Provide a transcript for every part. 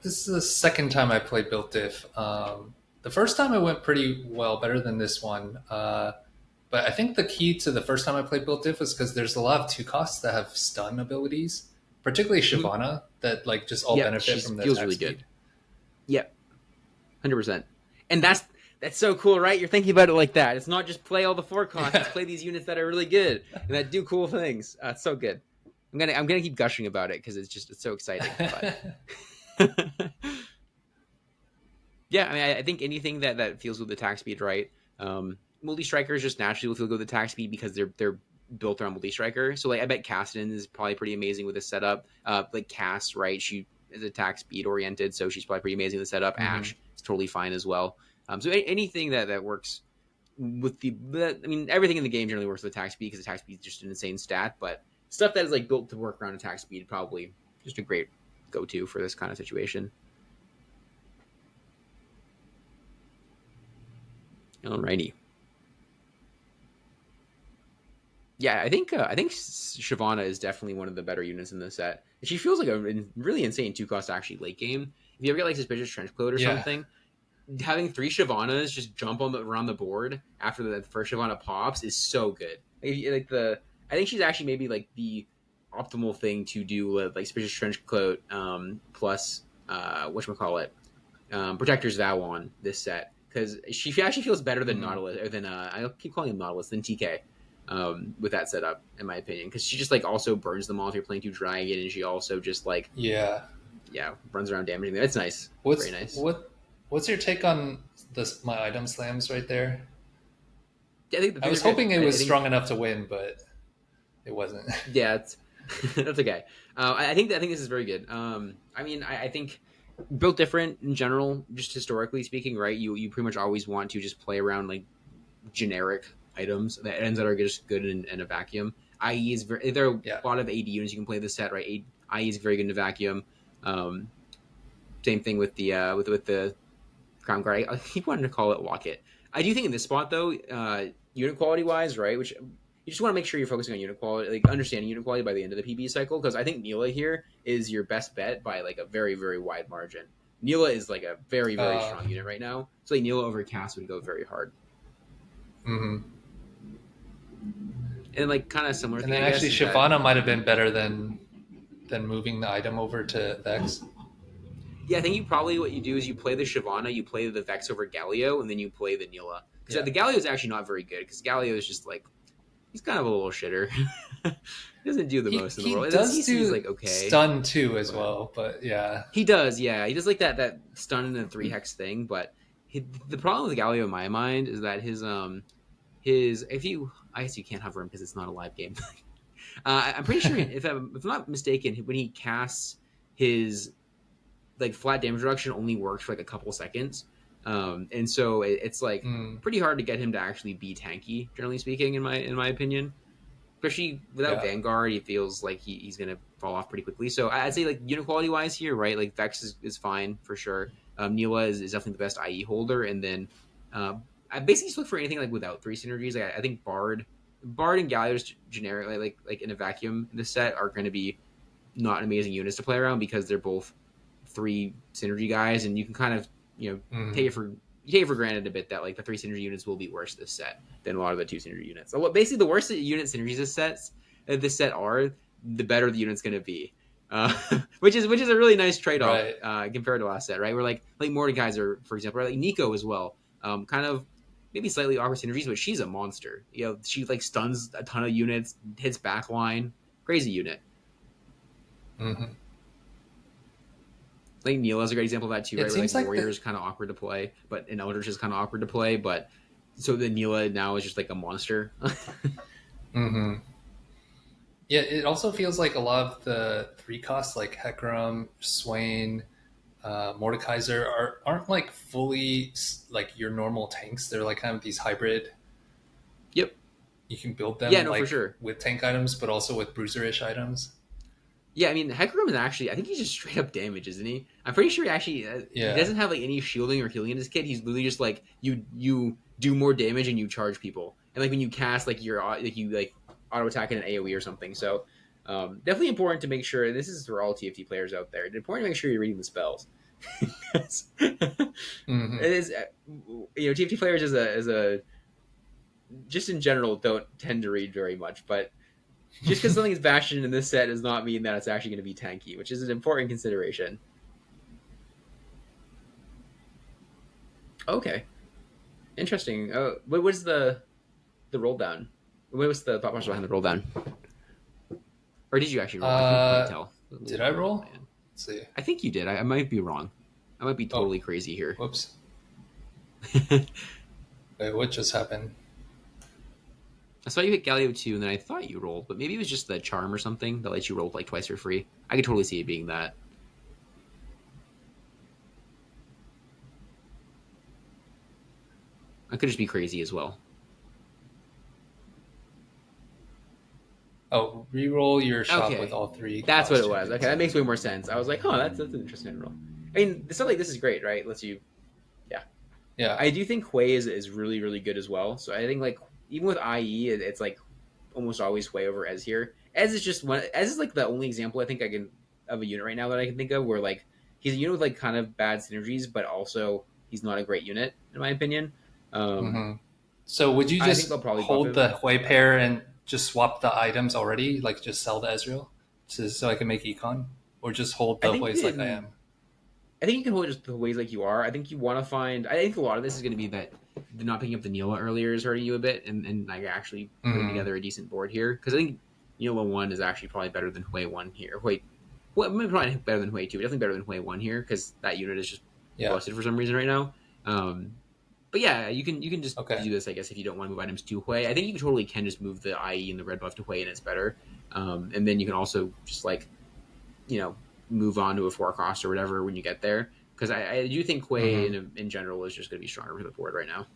This is the second time I played Built Diff. The first time it went pretty well, better than this one. But I think the key to the first time I played Built Diff is because there's a lot of two costs that have stun abilities, particularly Mhm. Shyvana, that like just all Yep, benefit she from the feels attack really good. speed. Yep, 100%. And that's so cool, right? You're thinking about it like that. It's not just play all the four costs; it's Yeah. play these units that are really good and that do cool things. It's so good. I'm gonna keep gushing about it because it's so exciting. But yeah, I mean, I think anything that feels with attack speed, right? Multi strikers just naturally will feel good with attack speed because they're built around multi striker. So like, I bet Cassidy is probably pretty amazing with this setup. Like Cass, right? She is attack speed oriented, so she's probably pretty amazing with the setup. hmm Ash is totally fine as well. So anything that works with I mean, everything in the game generally works with attack speed because attack speed is just an insane stat. But stuff that is like built to work around attack speed probably just a great go to for this kind of situation. Alrighty. Yeah, I think Shyvana is definitely one of the better units in this set. She feels like a really insane two cost actually late game. If you ever get like suspicious trenchcoat or Yeah. something, having three Shyvanas just jump around the board after the first Shyvana pops is so good. I think she's actually maybe like the optimal thing to do with like suspicious trenchcoat plus what call it Protector's Vow on this set because she actually feels better than hmm Nautilus or than I keep calling him Nautilus than TK with that setup in my opinion because she just like also burns them all if you're playing through Dragon and she also just like Yeah. yeah runs around damaging them. It's nice, very What's nice. what What's your take on this? My item slams right there. Yeah, I think I these was are good. hoping it I was think strong enough to win, but it wasn't. yeah, it's that's okay. I think this is very good. I mean, I think built different in general, just historically speaking, right? You pretty much always want to just play around like generic items that ends that are just good in a vacuum. IE is very there are Yeah. a lot of AD units you can play this set, right? IE is very good in a vacuum. Um, Same thing with the with the crown guard. I keep wanting to call it locket. I do think in this spot though, unit quality wise, right? Which you just want to make sure you're focusing on unit quality, like understanding unit quality by the end of the PB cycle. Because I think Neela here is your best bet by like a very very wide margin. Neela is like a very Uh, strong unit right now. So like Neela over Cass would go very hard. mhm. And like kind of similar And thing, then I guess, actually, is that Shyvana might have been better than moving the item over to Vex. yeah, I think you probably what you do is you play the Shyvana, you play the Vex over Galio, and then you play the Neela. Because Yeah. the Galio is actually not very good because Galio is just like he's kind of a little shitter. He doesn't do the most in the He world. And then does CC is do like okay, stun too as but well, but yeah. he does, yeah, he does like that stun and the three hex thing. But the problem with Galio in my mind is that his if you I guess you can't hover him because it's not a live game. I'm pretty sure if I'm not mistaken, when he casts his like flat damage reduction only works for like a couple seconds. And so it's like Mm, pretty hard to get him to actually be tanky, generally speaking, in my opinion. Especially without yeah. Vanguard, he feels like he's gonna fall off pretty quickly. So I'd say like unit quality wise here, right? Like Vex is fine for sure. Neela is definitely the best IE holder, and then I basically just look for anything like without three synergies. Like, I think Bard and Gallios generic like in a vacuum in this set are going to be not amazing units to play around because they're both three synergy guys, and you can kind of you know take Mm, it for you take it for granted a bit that like the three synergy units will be worse this set than a lot of the two synergy units. So what basically the worse the unit synergies this set are, the better the unit's going to be. Which is a really nice trade off right. compared to last set, right? Where like Mordekaiser, for example, or like Nico as well, kind of maybe slightly awkward synergies, but she's a monster. You know, she like stuns a ton of units, hits backline, crazy unit. hmm I think Neil is a great example of that too, right? It Where like seems like Warrior the. is kind of awkward to play, but and Eldritch is kind of awkward to play, but so the Neela now is just like a monster. hmm Yeah, it also feels like a lot of the three costs, like Hecarim, Swain, Mordekaiser, aren't like fully like your normal tanks. They're like kind of these hybrid. Yep. You can build Yeah, them no, for like sure. with tank items, but also with bruiserish items. Yeah, I mean, Hecarim is actually, I think he's just straight up damage, isn't he? I'm pretty sure he Yeah. doesn't have like any shielding or healing in his kit. He's literally just like you do more damage and you charge people, and like when you cast like your like you like auto attack in an AOE or something. So definitely important to make sure. This is for all TFT players out there. It's important to make sure you're reading the spells. It Hmm. is, TFT players is a just in general don't tend to read very much, but just because something is Bastion in this set does not mean that it's actually going to be tanky, which is an important consideration. Okay, interesting. What was the roll down? What was the thought process behind the roll down? Or did you actually roll? I couldn't quite Uh, tell. A little did I blurry on roll? my end. Let's see. I think you did. I might be wrong. I might be Oh, totally crazy here. whoops. Wait, what just happened? I saw you hit Galio 2, and then I thought you rolled, but maybe it was just the charm or something that lets you roll like twice for free. I could totally see it being that. I could just be crazy as well. Oh, re-roll your shop with Okay, all three that's what cost it was. Okay, champions. that makes way more sense. I was like, oh, that's an interesting roll. I mean, stuff like this is great, right? Lets you, yeah. Yeah. I do think Hui is really really good as well. So I think like even with IE, it's like almost always Hui over Ez here. Ez is just one. Ez is like the only example I think I can of a unit right now that I can think of where like he's a unit with like kind of bad synergies, but also he's not a great unit in my opinion. Um, Hmm. So would you I think they'll just probably buff hold him. the Huey pair and just swap the items already, like just sell the Ezreal, so I can make econ, or just hold I the think Hueys like I am? I think you can hold it just the ways like you are. I think you want to find. I think a lot of this is going to be that the not picking up the Neela earlier is hurting you a bit, and like actually putting Hmm. together a decent board here because I think Neela 1 is actually probably better than Hui 1 here. Wait, well, maybe probably better than Hui 2, but definitely better than Hui 1 here because that unit is just Yeah. busted for some reason right now. Um, but yeah, you can just Okay. do this, I guess, if you don't want to move items to Hui. I think you totally can just move the IE and the red buff to Hui, and it's better. And then you can also just like you know move on to a four cost or whatever when you get there. Because I do think Hui Hmm. in general is just going to be stronger for the board right now.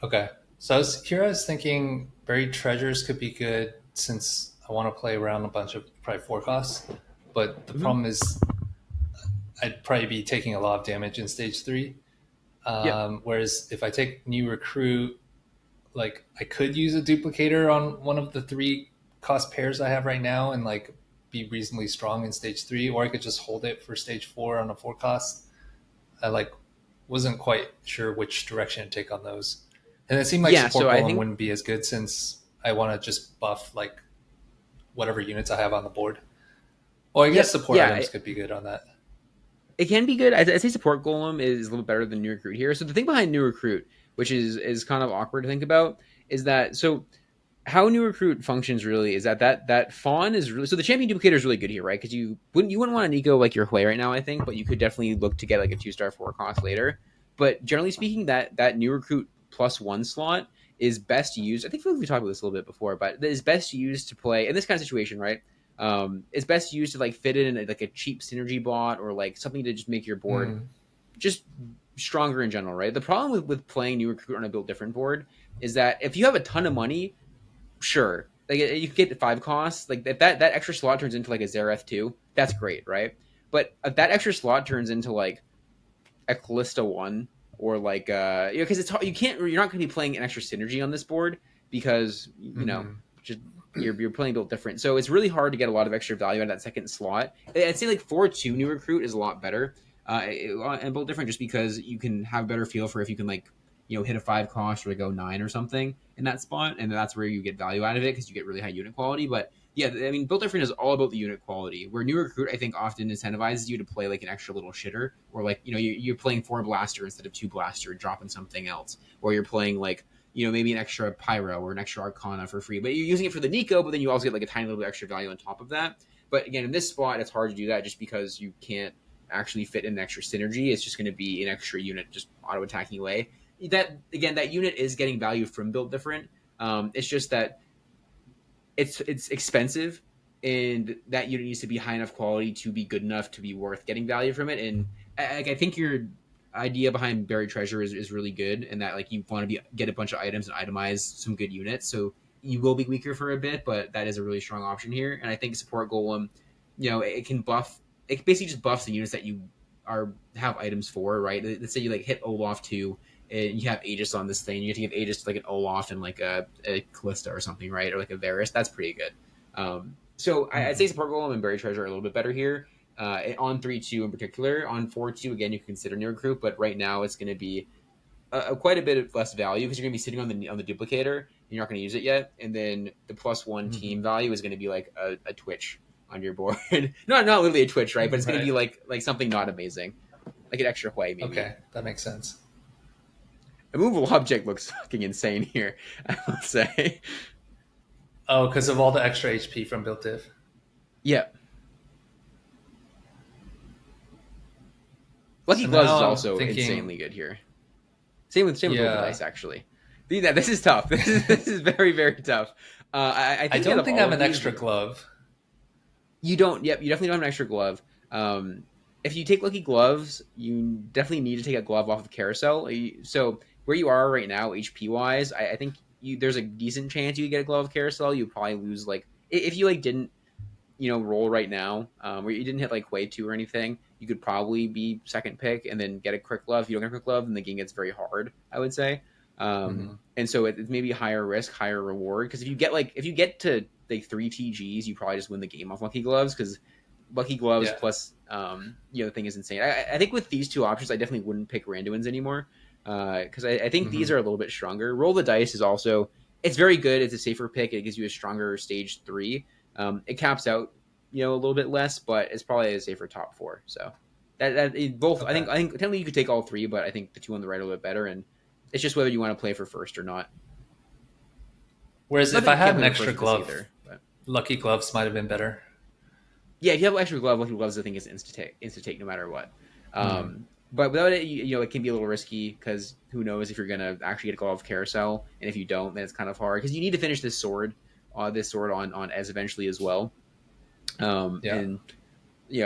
Okay. So I was thinking buried treasures could be good since I want to play around a bunch of probably four costs, but the Mm-hmm. problem is I'd probably be taking a lot of damage in stage three. Yep. Whereas if I take new recruit, like I could use a duplicator on one of the three cost pairs I have right now and like be reasonably strong in stage three, or I could just hold it for stage four on a four cost. I like wasn't quite sure which direction to take on those. And it seemed like Yeah. support So I golem think wouldn't be as good since I want to just buff like whatever units I have on the board. Well, I guess yep. support Yeah. items could be good on that. It can be good. I'd say support golem is a little better than new recruit here. So the thing behind new recruit, which is kind of awkward to think about, is that so how new recruit functions really is that fawn is really so the champion duplicator is really good here, right? Because you wouldn't want an eco like your Hui right now, I think, but you could definitely look to get like a 2-star four cost later. But generally speaking, that new recruit +1 slot is best used. I think we talked about this a little bit before, but it is best used to play in this kind of situation, right? It's best used to like fit in like a cheap synergy bot or like something to just make your board Mm, just stronger in general, right? The problem with playing new recruit on a build different board is that if you have a ton of money, sure, like you can get the 5 costs. Like if that extra slot turns into like a Zareth 2, that's great, right? But if that extra slot turns into like a Callista 1 or like because it's hard, you're not going to be playing an extra synergy on this board because mm-hmm. just you're playing built different. So it's really hard to get a lot of extra value out of that second slot. I'd say like 4-2 new recruit is a lot better and built different just because you can have a better feel for if you can like hit a 5 cost or go 9 or something in that spot, and that's where you get value out of it because you get really high unit quality. But yeah, I mean, Built Different is all about the unit quality. Where New Recruit, I think, often incentivizes you to play like an extra little shitter, or like you're playing 4 blaster instead of 2 blaster and dropping something else, or you're playing like maybe an extra pyro or an extra arcana for free, but you're using it for the Nico, but then you also get like a tiny little bit extra value on top of that. But again, in this spot, it's hard to do that just because you can't actually fit in an extra synergy. It's just going to be an extra unit just auto attacking away. That again, that unit is getting value from Built Different. It's just that it's expensive, and that unit needs to be high enough quality to be good enough to be worth getting value from it. And I think your idea behind buried treasure is really good, and that like you want to get a bunch of items and itemize some good units. So you will be weaker for a bit, but that is a really strong option here. And I think support golem, it can buff. It basically just buffs the units that you have items for, right? Let's say you like hit Olaf 2 and you have Aegis on this thing. You have to give Aegis to like an Olaf and like a Callista or something, right? Or like a Varus. That's pretty good. So I'd Mm-hmm. say support golem and buried treasure are a little bit better here. on 3-2 in particular. On 4-2, again, you can consider new recruit, but right now it's going to be quite a bit of less value because you're going to be sitting on the duplicator and you're not going to use it yet. And then the +1 Mm-hmm. team value is going to be like a Twitch on your board. Not literally a Twitch, right? But it's going to Right. be like something not amazing, like an extra Hui maybe. Okay, that makes sense. A movable object looks fucking insane here, I will say. Oh, because of all the extra HP from built diff. Yeah. Lucky So Gloves is now I'm also thinking, insanely good here. Same with Roll the yeah, Dice, actually. This is tough. This is very, very tough. I I think out don't of think I all have of an these, extra glove. you don't. Yep, you definitely don't have an extra glove. If you take Lucky Gloves, you definitely need to take a glove off of Carousel. So where you are right now, HP wise, I think there's a decent chance you could get a glove of Carousel. You probably lose like if you like didn't roll right now, where you didn't hit like way two or anything, you could probably be second pick and then get a quick glove. If you don't get a quick glove, then the game gets very hard, I would say. Mm-hmm. And so it's maybe higher risk, higher reward. Because if you get to like three TGs, you probably just win the game off Lucky Gloves because Lucky Gloves Yeah. plus the thing is insane. I think with these two options, I definitely wouldn't pick Randuin's anymore because I think these Mm-hmm. are a little bit stronger. Roll the Dice is also it's very good. It's a safer pick. It gives you a stronger stage 3. It caps out a little bit less, but it's probably a safer top 4. So both. I Okay. think technically you could take all three, but I think the two on the right are a little bit better, and it's just whether you want to play for first or not. Whereas Not if that I you had can't an play for extra first with this glove, either, but lucky gloves might have been better. yeah, if you have an extra glove, Lucky Gloves I think is insta take no matter what. Mm. But without it, it can be a little risky because who knows if you're gonna actually get a glove carousel, and if you don't, then it's kind of hard because you need to finish this sword on as eventually as well. Yeah. And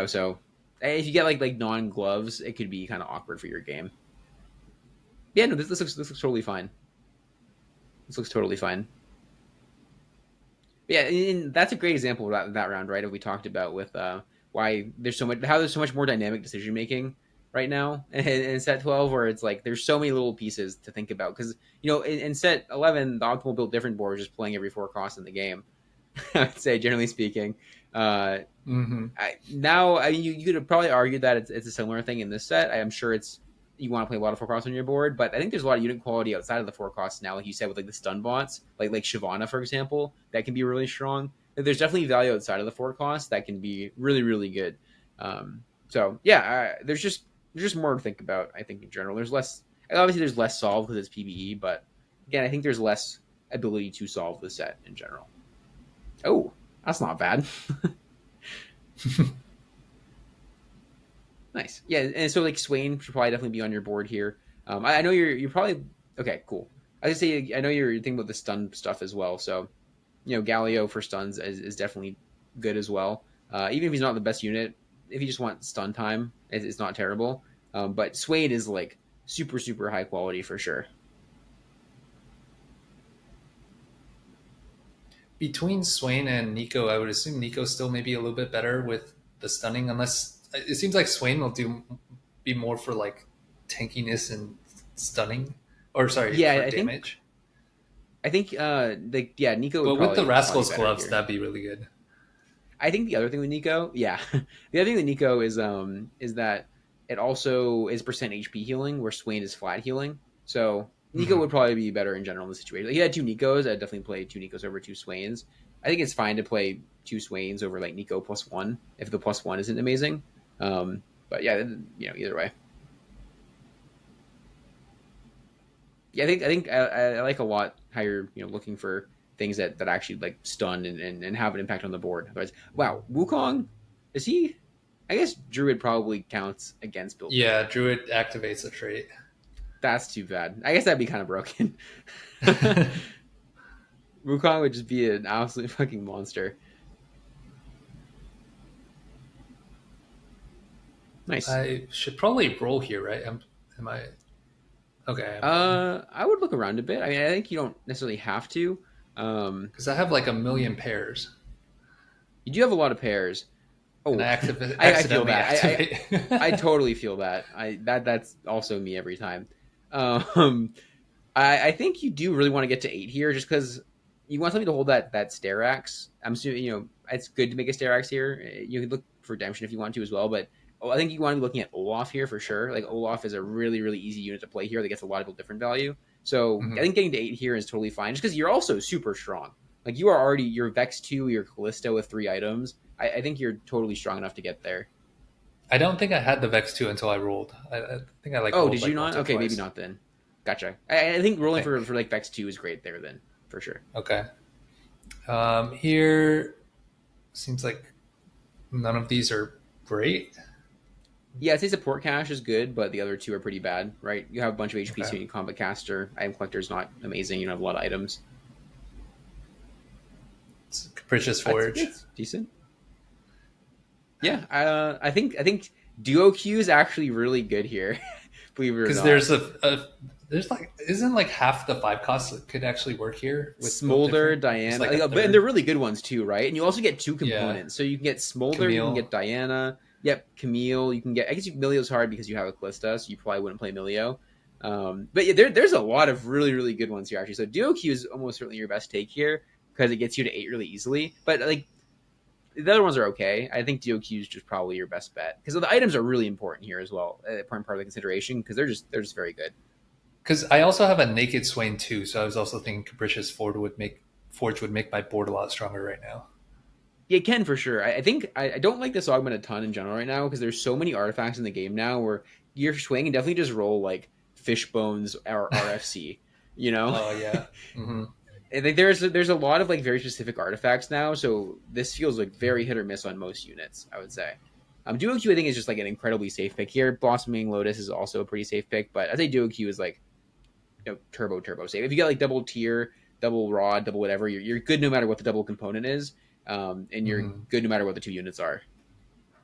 so if you get like non gloves, it could be kind of awkward for your game. Yeah, no, this looks totally fine. This looks totally fine. But yeah, and that's a great example of that round, right? That we talked about with why there's so much more dynamic decision making right now in set 12, where it's like there's so many little pieces to think about because in set 11 the optimal built different board is just playing every 4 cost in the game. I would say generally speaking. Uh, Mm-hmm. now, I mean, you could have probably argued that it's a similar thing in this set. I'm sure you want to play a lot of 4 costs on your board, but I think there's a lot of unit quality outside of the 4 costs now, like you said, with like the stun bots, like Shyvana, for example, that can be really strong. There's definitely value outside of the 4 costs that can be really, really good. So yeah, there's just more to think about. I think in general, there's less solve because it's PBE, but again, I think there's less ability to solve the set in general. Oh, that's not bad. Nice. Yeah, and so like Swain should probably definitely be on your board here. I know you're probably okay. Cool. I was say I know you're thinking about the stun stuff as well. So Galio for stuns is definitely good as well. Even if he's not the best unit, if you just want stun time, it's not terrible. But Swain is like super super high quality for sure. Between Swain and Nico, I would assume Nico's still maybe a little bit better with the stunning, unless it seems like Swain will be more for like tankiness and stunning, or sorry, Yeah, for I think damage. I think Nico would But with the probably Rascal's better gloves, here. that'd be really good. I think the other thing with Nico, yeah, the other thing with Nico is that it also is percent HP healing, where Swain is flat healing. So Nico Mm-hmm. would probably be better in general in this situation. Like, he had two Nikos. I'd definitely play two Nikos over two Swains. I think it's fine to play two Swains over like Nico +1 if the +1 isn't amazing. But yeah, either way. Yeah, I like a lot how you're looking for things that actually like stun and have an impact on the board. Otherwise, wow, Wukong is he? I guess Druid probably counts against build diff. Yeah, Druid activates a trait. That's too bad. I guess that'd be kind of broken. Wukong would just be an absolute fucking monster. Nice. I should probably roll here, right? Am I okay? I'm rolling I would look around a bit. I mean, I think you don't necessarily have to. Um, because I have like a million pairs, you do have a lot of pairs. and Oh, I feel accidentally that. activate. I totally feel that. That's also me every time. Um, I think you do really want to get to 8 here, just because you want something to hold that Starax. I'm assuming it's good to make a Starax here. You could look for redemption if you want to as well. But I think you want to be looking at Olaf here for sure. Like Olaf is a really really easy unit to play here that gets a lot of different value. So I Hmm. think getting to 8 here is totally fine, just because you're also super strong. Like you are already your Vex 2, your Callisto with 3 items. I think you're totally strong enough to get there. I don't think I had the Vex 2 until I rolled. I think I like Oh, rolled did you like not? once or Okay, maybe twice. not then. Gotcha. I think I rolling think. for like Vex 2 is great there then, for sure. Okay. Here seems like none of these are great. Yeah, I'd say support cache is good, but the other two are pretty bad, right? You have a bunch of HP, Okay. so you need combat caster. Item collector is not amazing. You don't have a lot of items. It's Capricious Forge. It's decent. Yeah, I think duo Q is actually really good here, believe it or Because not. there's like isn't like half the 5 costs that could actually work here with both Smolder, different. It's Diana, like a and they're third. really good ones too, right? And you also get two Yeah. components, so you can get Smolder, you can Camille. get Diana. Yep, Camille. You can get. I guess Milio's hard because you have a Callista, so you probably wouldn't play Milio. But yeah, there's a lot of really really good ones here actually. So Duo Q is almost certainly your best take here because it gets you to 8 really easily. But like the other ones are okay. I think Duo Q is just probably your best bet because the items are really important here as well. Important part of the consideration because they're just very good. Because I also have a Naked Swain too, so I was also thinking Capricious Forge would make my board a lot stronger right now. Yeah, it can for sure. I think I don't like this augment a ton in general right now because there's so many artifacts in the game now where you're swinging and definitely just roll like fish bones or RFC. You know, Oh yeah. I think there's a lot of like very specific artifacts now, so this feels like very hit or miss on most units. I would say. Duo Q I think is just like an incredibly safe pick here. Blossoming Lotus is also a pretty safe pick, but I think Duo Q is like turbo safe. If you get like double tier, double rod, double whatever, you're good no matter what the double component is, and you're Hmm. good no matter what the two units are.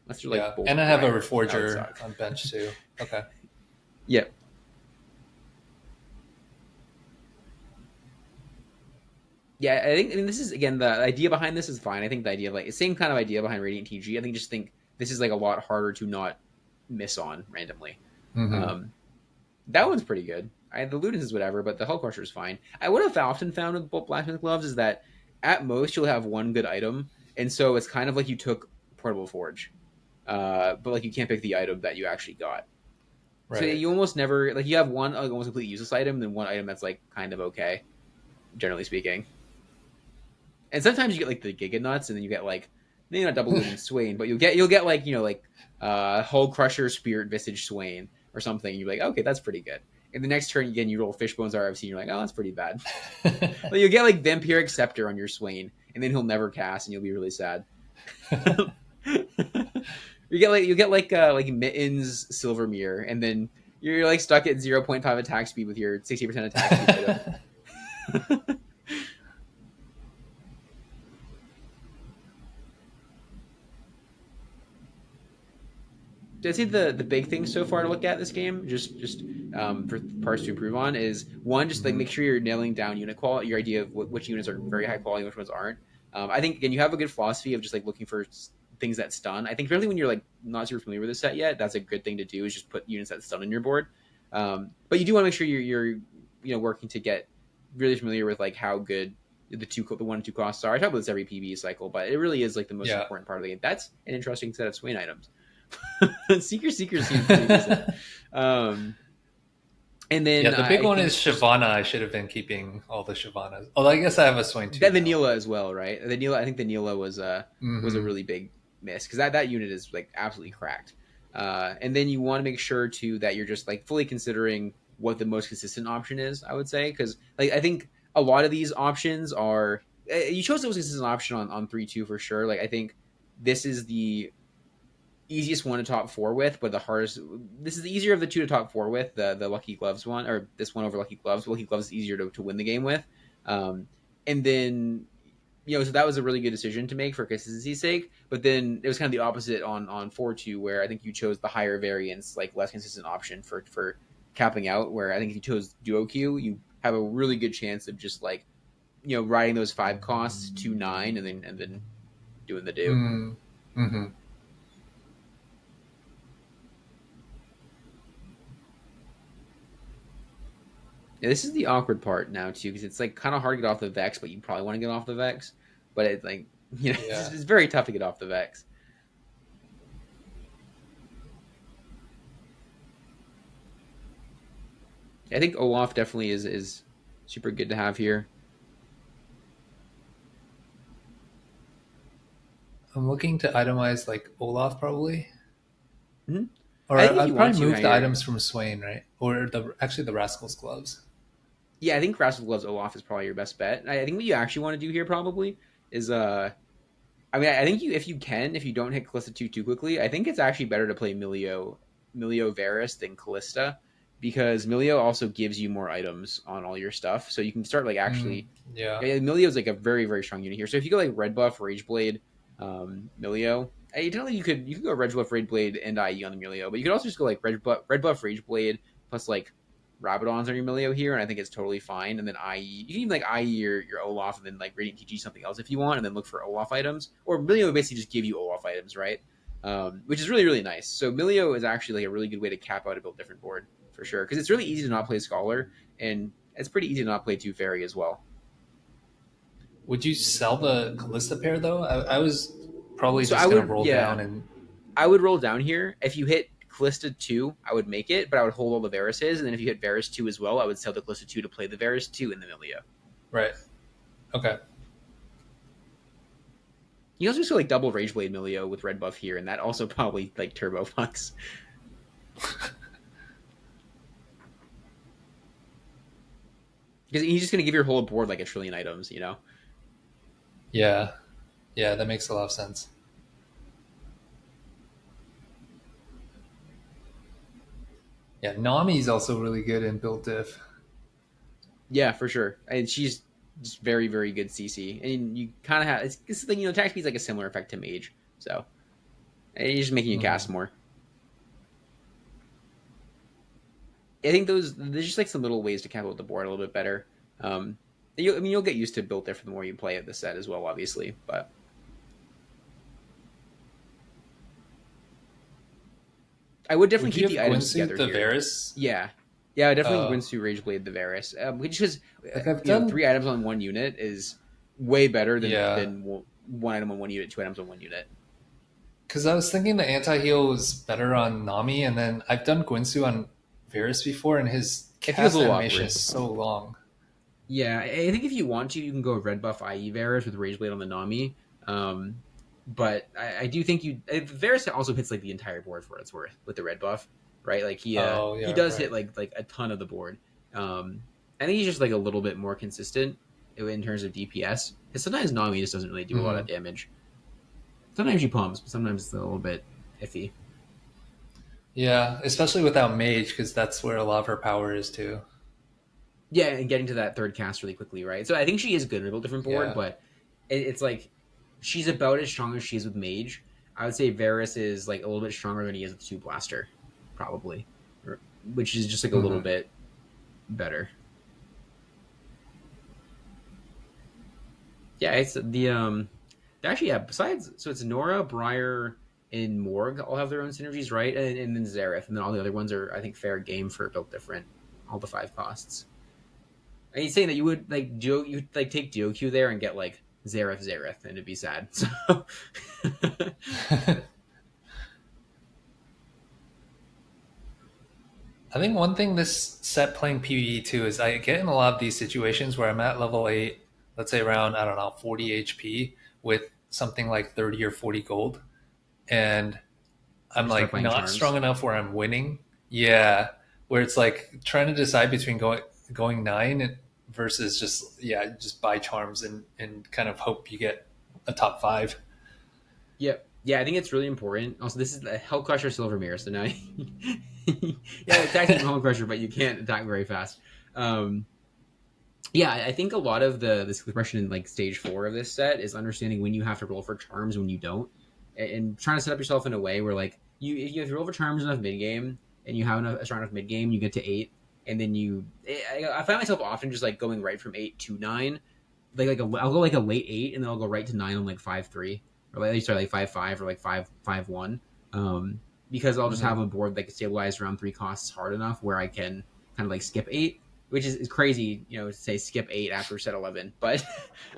Unless you're like Yeah, both and I have a Briar, that would Reforger suck. on bench too. Okay. Yep. Yeah, I mean this is again the idea behind this is fine. I think the idea of like same kind of idea behind Radiant TG. I think just think this is like a lot harder to not miss on randomly. Hmm. Um, that one's pretty good. The Ludens is whatever, but the Hull Crusher is fine. What I've often found with both Blacksmith gloves is that at most you'll have one good item, and so it's kind of like you took Portable Forge, but like you can't pick the item that you actually got. So Right. you almost never like you have one like, almost completely useless item, then one item that's like kind of okay, generally speaking. And sometimes you get like the Giga Nuts, and then you get like maybe not double Luden Swain, but you'll get like like Hull Crusher Spirit Visage Swain or something. You're like, okay, that's pretty good. And the next turn again, you roll Fishbones RFC, and you're like, oh, that's pretty bad. But you'll get like Vampiric Scepter on your Swain, and then he'll never cast, and you'll be really sad. you get like Mittens Silvermere, and then you're like stuck at 0.5 attack speed with your 60% attack speed item. I think the big thing so far to look at this game, just for parts to improve on, is one, just like Hmm. make sure you're nailing down unit quality, your idea of which units are very high quality, which ones aren't. I think again you have a good philosophy of just like looking for things that stun. I think really when you're like not super familiar with the set yet, that's a good thing to do is just put units that stun on your board. But you do want to make sure you're working to get really familiar with like how good the 1 and 2 costs are. I talk about this every PvE cycle, but it really is like the most Yeah. important part of the game. That's an interesting set of Swain items. Seeker seems pretty decent. Um, and Yeah, then the big I one is think just Shyvana. I should have been keeping all the Shyvanas. Although I guess I have a Swain too that the now. Neela as well, right? The Neela, I think the Neela was a Hmm. really big miss because that unit is like absolutely cracked. And then you want to make sure too that you're just like fully considering what the most consistent option is. I would say because like I think a lot of these options are you chose the most consistent option on 3-2 for sure. Like I think this is the easiest one to top four with, but the hardest. This is the easier of the two to top four with. The Lucky Gloves one, or this one over Lucky Gloves. Lucky Gloves is easier to win the game with. Um, and then so that was a really good decision to make for consistency's sake. But then it was kind of the opposite on 4-2, where I think you chose the higher variance, like less consistent option for capping out. Where I think if you chose Duo Q, you have a really good chance of just like riding those 5 costs to 9, and then doing the do. Mm-hmm. Yeah, this is the awkward part now too, because it's like kind of hard to get off the Vex, but you probably want to get off the Vex. But it's like Yeah. it's very tough to get off the Vex. I think Olaf definitely is super good to have here. I'm looking to itemize like Olaf probably, Mm-hmm. I or think if you I'd want probably to move the here, items from Swain, right? Or the actually the Rascal's gloves. yeah, I think Rascal Gloves Olaf is probably your best bet. I think what you actually want to do here probably is I mean, I think you if you can, if you don't hit Callista 2 too quickly, I think it's actually better to play Milio Varus than Callista because Milio also gives you more items on all your stuff. So you can start like Mm, actually yeah. yeah, Milio is like a very, very strong unit here. So if you go like Red Buff, Rage Blade, Milio, technically you could go Red Buff, Rage Blade, and IE on the Milio, but you could also just go like Red Buff, Rage Blade plus like Rabadons on your Milio here, and I think it's totally fine. And then IE, you can even like IE your Olaf, and then like Radiant TG something else if you want, and then look for Olaf items. Or Milio would basically just give you Olaf items, right? Which is really really nice. So Milio is actually like a really good way to cap out a build different board for sure because it's really easy to not play Scholar, and it's pretty easy to not play Two Fairy as well. Would you sell the Callista pair though? I was probably So just I gonna would, roll yeah, down and. I would roll down here. If you hit Callista 2, I would make it, but I would hold all the Varuses. And then if you hit Varus 2 as well, I would sell the Callista 2 to play the Varus 2 in the Milio. Right. Okay. You also just go like double Rageblade Milio with red buff here, and that also probably like turbo fucks. Because he's just going to give your whole board like a trillion items, you know? Yeah. Yeah, that makes a lot of sense. Yeah, Nami is also really good in build diff. Yeah, for sure. And she's just very, very good CC. And you kind of have, it's like, attack speed's like a similar effect to Mage. So, and you're just making you cast Mm. more. I think there's just like some little ways to cap out the board a little bit better. I mean, you'll get used to built diff the more you play the set as well, obviously. But I would definitely Would you keep have the items Gwynsuit together the here. Varus? Yeah, yeah, I definitely Uh, Winsu Rageblade the Varus, which is like I've done. 3 items on one unit is way better Yeah, than one item on one unit, 2 items on one unit. because I was thinking the anti heal was better on Nami, and then I've done Gwynsu on Varus before, and his It feels a cast little animation awkward. is so long. Yeah, I think if you want to, you can go red buff IE Varus with Rageblade on the Nami. Um, but I do think Varus also hits like the entire board for what it's worth with the red buff, right? Like Oh he yeah, does right. hit like a ton of the board. I think he's just like a little bit more consistent in terms of DPS. Because sometimes Nami just doesn't really do a lot Mm-hmm. of damage. Sometimes she pumps, but sometimes it's a little bit iffy. Yeah, especially without Mage, because that's where a lot of her power is too. Yeah, and getting to that third cast really quickly, right? So I think she is good in a different board, Yeah. but it's like she's about as strong as she is with Mage. I would say Varus is like a little bit stronger than he is with Two Blaster, probably, which is just like a little Mm-hmm. bit better. Yeah, it's actually yeah. Besides, so it's Nora, Briar, and Morg all have their own synergies, right? And then Zareth, and then all the other ones are I think fair game for built different. All the 5 costs. And he's saying that you would like you like take DOQ there and get like Zareth, and it'd be sad. So I think one thing this set playing PvE too is I get in a lot of these situations where I'm at level 8, let's say around, I don't know, 40 HP with something like 30 or 40 gold. And you I'm just start like buying not strong charms. enough where I'm winning. Yeah. Where it's like trying to decide between going 9 versus just, yeah, just buy charms and kind of hope you get a top 5. Yep. Yeah, I think it's really important. Also, this is the Hell Crusher Silver Mirror, so now yeah, attacking from Hell Crusher, but you can't attack very fast. Um, yeah, I think a lot of this progression in like stage 4 of this set is understanding when you have to roll for charms when you don't, and trying to set up yourself in a way where like if you roll for charms enough mid game and you have a strong enough mid game, you get to 8, and then I find myself often just like going right from 8 to 9, I'll go like a late 8 and then I'll go right to 9 on like 5-3 or like sorry like 5-5 or like 5-5-1, because I'll just Mm-hmm. have a board like stabilized around 3 costs hard enough where I can kind of like skip 8, which is crazy, to say skip 8 after set 11. But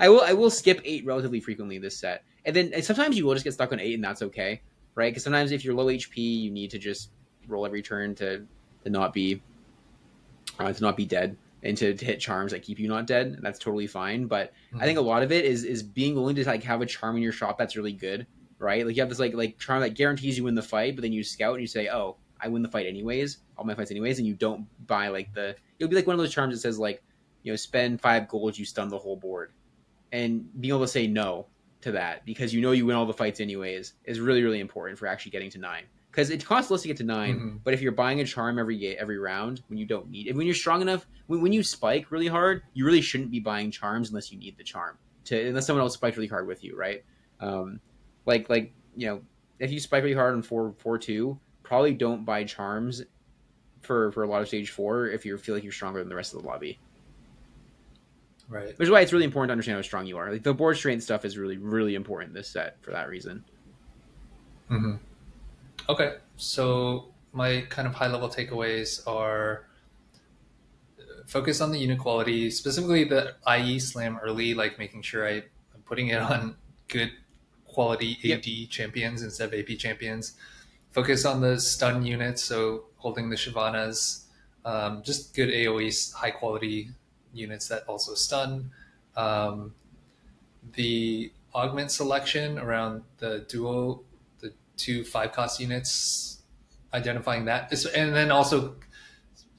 I will skip 8 relatively frequently this set, and then sometimes you will just get stuck on 8, and that's okay, right? Because sometimes if you're low HP, you need to just roll every turn to not be to not be dead and to hit charms that keep you not dead. That's totally fine. But I think Mm-hmm. a lot of it is being willing to like have a charm in your shop that's really good, right? Like you have this like charm that guarantees you win the fight, but then you scout and you say, oh, I win the fight anyways, all my fights anyways, and you don't buy like the. It'll be like one of those charms that says like, spend 5 gold, you stun the whole board, and being able to say no to that because you win all the fights anyways is really really important for actually getting to 9 because it costs less to get to 9, Mm-hmm. but if you're buying a charm every round when you don't need it, when you're strong enough, when you spike really hard, you really shouldn't be buying charms unless you need the charm to unless someone else spiked really hard with you, right? um if you spike really hard on 4-4-2, probably don't buy charms for a lot of stage 4 if you feel like you're stronger than the rest of the lobby, Right. which is why it's really important to understand how strong you are. Like the board strength stuff is really, really important in this set for that reason. Mm-hmm. Okay. So my kind of high level takeaways are focus on the unit quality, specifically the IE slam early, like making sure I'm putting it on good quality Yep. AD champions instead of AP champions. Focus on the stun units, so holding the Shyvanas, just good AoE, high quality units that also stun. Um, the augment selection around the 2 5 cost units, identifying that, and then also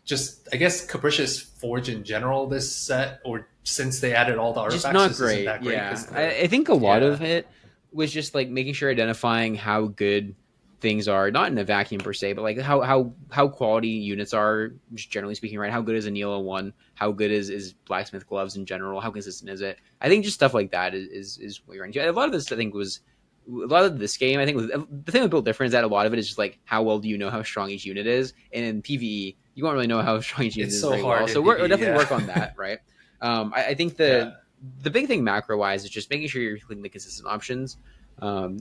just I guess Capricious Forge in general this set, or since they added all the Just artifacts, not just isn't great. that great Yeah. because I, the I think a lot yeah. of it was just like making sure identifying how good things are, not in a vacuum per se, but like how quality units are, just generally speaking, right? How good is Anila one? How good is blacksmith gloves in general? How consistent is it? I think just stuff like that is what you're into. A lot of this I think was a lot of this game, I think was the thing that built different is that a lot of it is just like how well do you know how strong each unit is, and in PVE you won't really know how strong each unit It's is so very well. hard in So we're PvE, definitely yeah. work on that, right? I think Yeah. the big thing macro wise is just making sure you're clicking the consistent options,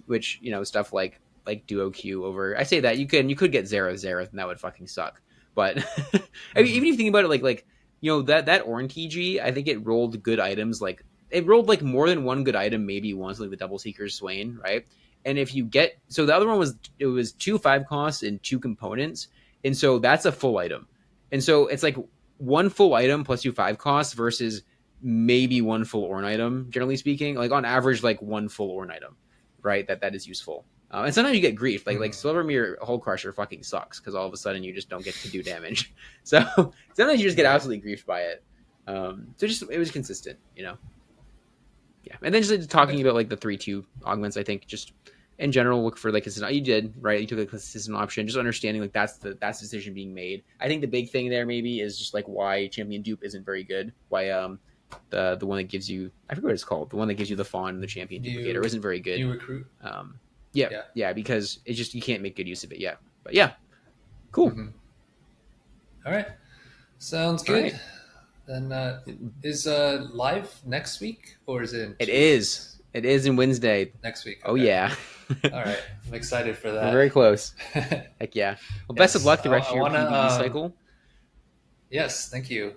which stuff like duo Q over. I say that you could get Zero and that would fucking suck. But I mean, Mm-hmm. even if you think about it, like that Orn TG, I think it rolled good items. Like it rolled like more than one good item, maybe once, like the Double Seeker's Swain, right? And if you get so the other one was it was 2 5 costs and 2 components, and so that's a full item, and so it's like one full item plus 2 5 costs versus maybe one full Orn item, generally speaking. Like on average, like one full Orn item, right? That is useful. And sometimes you get grief, like Mm-hmm. Silvermere Hull Crusher fucking sucks because all of a sudden you just don't get to do damage. So sometimes you just get Right. absolutely griefed by it. So just it was consistent. Yeah, and then just talking Okay. about like the 3-2 augments, I think just in general look for like consistent. You did right. You took a consistent option. Just understanding like that's the decision being made. I think the big thing there maybe is just like why champion dupe isn't very good. Why the one that gives you I forget what it's called. The one that gives you the fawn and the champion duplicator New isn't very good. new recruit. Yeah, Yeah. yeah, because it just you can't make good use of it yet. But yeah, cool. Mm-hmm. All right. Sounds All good. right, Then is live next week or is it in it 2 weeks? is. It is in Wednesday. Next week. Oh Okay. yeah, All right. I'm excited for we're very that. close. Heck yeah. Well, best of Yes. luck the rest I of your want to. PVE cycle. Yes. Thank you.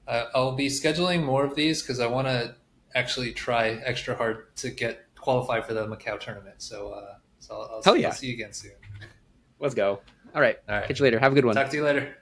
I'll be scheduling more of these because I want to actually try extra hard to get qualified for the Macau tournament. So Hell I'll yeah. see you again soon. Let's go. All right. All right. Catch you later. Have a good one. Talk to you later.